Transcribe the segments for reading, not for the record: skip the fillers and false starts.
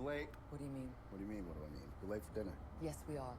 You're late. What do you mean? What do you mean, what do I mean? You're late for dinner. Yes, we are.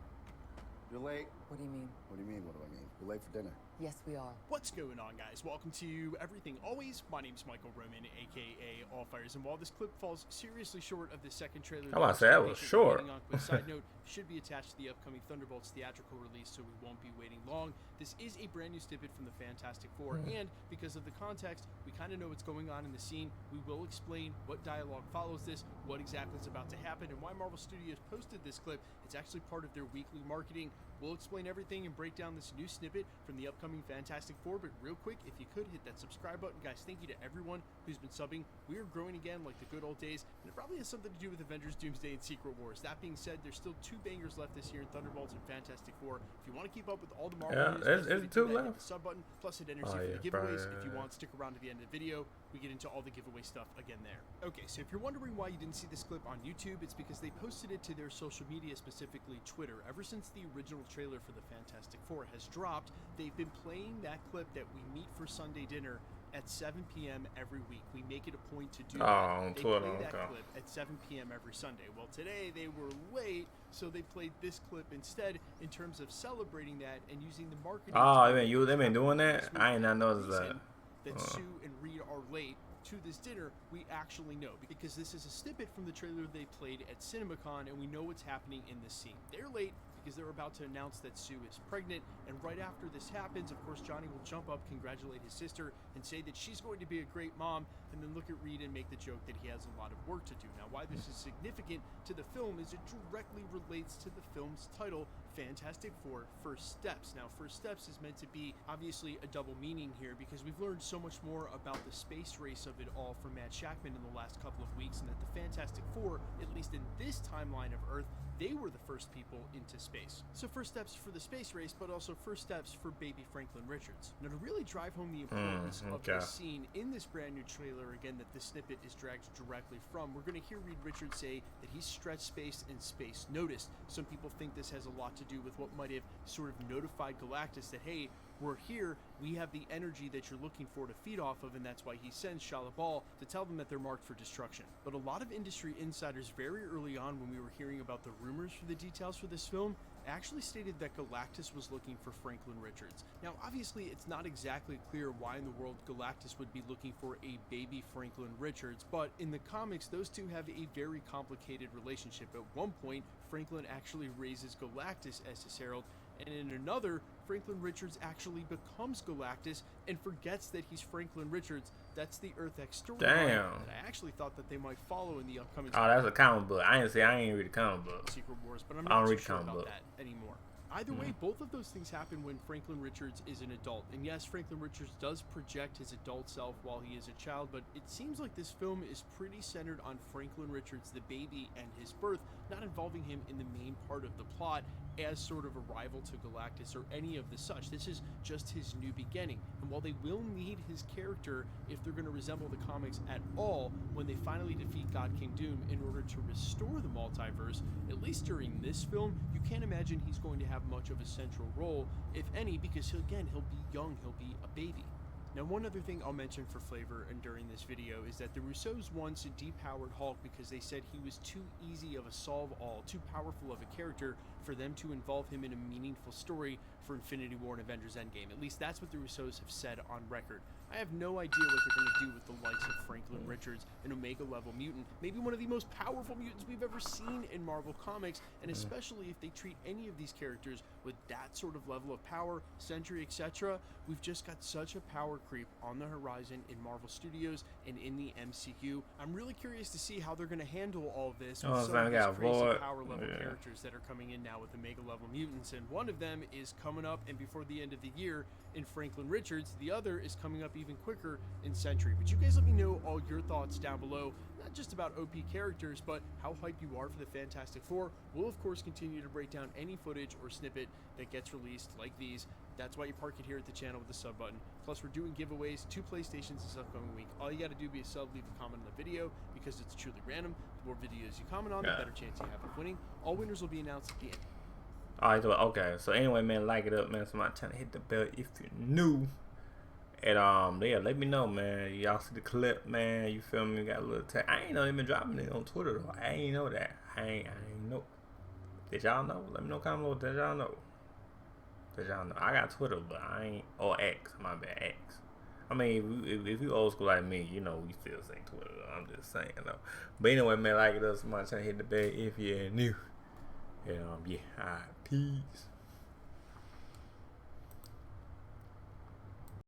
You're late. What do you mean? What do you mean, what do I mean? You're late for dinner. Yes, we are. What's going on, guys? Welcome to Everything Always. My name's Michael Roman, aka Allfires, and while this clip falls seriously short of the second trailer, I want to say that was short. Quick side note, should be attached to the upcoming Thunderbolts theatrical release, so we won't be waiting long. This is a brand new snippet from the Fantastic Four, and because of the context, we kind of know what's going on in the scene. We will explain what dialogue follows this, what exactly is about to happen, and why Marvel Studios posted this clip. It's actually part of their weekly marketing. We'll explain everything and break down this new snippet from the upcoming Fantastic Four, but real quick, if you could, hit that subscribe button. Guys, thank you to everyone who's been subbing. We are growing again like the good old days, and it probably has something to do with Avengers, Doomsday, and Secret Wars. That being said, there's still 2 bangers left this year in Thunderbolts and Fantastic Four. If you want to keep up with all the Marvel news, there's 2 left. hit the sub button, plus it enters you for the giveaways. If you want, stick around to the end of the video. We get into all the giveaway stuff again there. Okay, so if you're wondering why you didn't see this clip on YouTube, it's because they posted it to their social media, specifically Twitter. Ever since the original trailer for the Fantastic Four has dropped, they've been playing that clip that we meet for Sunday dinner at 7 p.m. every week. We make it a point to do that. They play that clip at 7 p.m. every Sunday. Well, today they were late, so they played this clip instead in terms of celebrating that and using the marketing. Oh, they've been doing that? I ain't not noticed that. That Sue and Reed are late to this dinner, we actually know, because this is a snippet from the trailer they played at CinemaCon, and we know what's happening in this scene. They're late because they're about to announce that Sue is pregnant, and right after this happens, of course, Johnny will jump up, congratulate his sister, and say that she's going to be a great mom, and then look at Reed and make the joke that he has a lot of work to do. Now, why this is significant to the film is it directly relates to the film's title, Fantastic Four First Steps. Now, First Steps is meant to be obviously a double meaning here, because we've learned so much more about the space race of it all from Matt Shakman in the last couple of weeks, and that the Fantastic Four, at least in this timeline of Earth, they were the first people into space. So first steps for the space race, but also first steps for baby Franklin Richards. Now, to really drive home the importance of this scene in this brand new trailer, again, that this snippet is dragged directly from, we're going to hear Reed Richards say that he's stretched space and space noticed. Some people think this has a lot to do with what might have sort of notified Galactus that, hey, we're here, we have the energy that you're looking for to feed off of, and that's why he sends Shalabal to tell them that they're marked for destruction. But a lot of industry insiders very early on, when we were hearing about the rumors for the details for this film, actually stated that Galactus was looking for Franklin Richards. Now, obviously, it's not exactly clear why in the world Galactus would be looking for a baby Franklin Richards, but in the comics, those two have a very complicated relationship. At one point, Franklin actually raises Galactus as his herald, and in another, Franklin Richards actually becomes Galactus and forgets that he's Franklin Richards. That's the Earth X storyline that I actually thought that they might follow in the upcoming. Oh, that's a comic book. I ain't read the comic book. Secret Wars, but I'm not too sure about that anymore. Either way, both of those things happen when Franklin Richards is an adult. And yes, Franklin Richards does project his adult self while he is a child, but it seems like this film is pretty centered on Franklin Richards, the baby, and his birth, not involving him in the main part of the plot as sort of a rival to Galactus or any of the such. This is just his new beginning. And while they will need his character, if they're going to resemble the comics at all, when they finally defeat God King Doom in order to restore the multiverse, at least during this film, you can't imagine he's going to have much of a central role, if any, because he'll be young, he'll be a baby. Now, one other thing I'll mention for flavor and during this video is that the Russos once depowered Hulk because they said he was too easy of a solve-all, too powerful of a character for them to involve him in a meaningful story for Infinity War and Avengers Endgame. At least that's what the Russos have said on record. I have no idea what they're going to do with the likes of Franklin Richards, an Omega-level mutant, maybe one of the most powerful mutants we've ever seen in Marvel Comics, and especially if they treat any of these characters with that sort of level of power, Sentry, etc. We've just got such a power creep on the horizon in Marvel Studios and in the MCU. I'm really curious to see how they're going to handle all of this with some of these crazy power-level characters that are coming in now with Omega-level mutants, and one of them is coming up and before the end of the year in Franklin Richards. The other is coming up even quicker in Sentry. But you guys let me know all your thoughts down below, not just about OP characters, but how hyped you are for the Fantastic Four. We'll, of course, continue to break down any footage or snippet that gets released like these. That's why you park it here at the channel with the sub button. Plus, we're doing giveaways, 2 PlayStations this upcoming week. All you got to do is be a sub, leave a comment on the video, because it's truly random. The more videos you comment on, the better chance you have of winning. All winners will be announced at the end. Alright, okay. So anyway, man, like it up, man. Somebody trying to hit the bell if you're new. And yeah, let me know, man. Y'all see the clip, man? You feel me? Got a little tag. I ain't know they been dropping it on Twitter though. I ain't know that. I ain't know. Did y'all know? Let me know comment below. Did y'all know? Did y'all know? I got Twitter, but I ain't. Or X. My bad, X. I mean, if you old school like me, you know we still say Twitter. I'm just saying though. But anyway, man, like it up, somebody trying to hit the bell if you're new. And yeah, alright, peace.